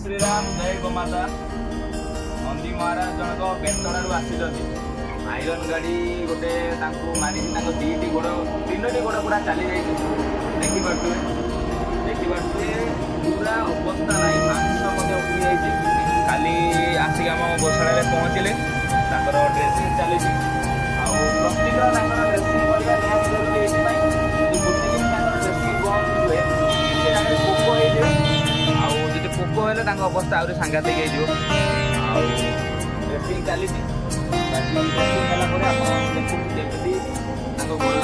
श्रीराम जय गोमाता। नंदी महाराज जनक बेतड़ू आसी आईरन गाड़ी गोटे मारी दीटी गोड़ तीनोटी गोड़ पूरा चली जाइए देखिपे पूरा अवस्था ना मांस उठी जाइए। काली आसिक आम गोशाला पहुँचले ड्रेसिंग चली प्रत्येक ड्रेसिंग करवा गोटे दिन ड्रेसिंग बंद हुए पोक हो पोक हेल्ले अवस्था आहरी सांघातिक ड्रेसिंग चली ड्रेसिंग है देखते गोड़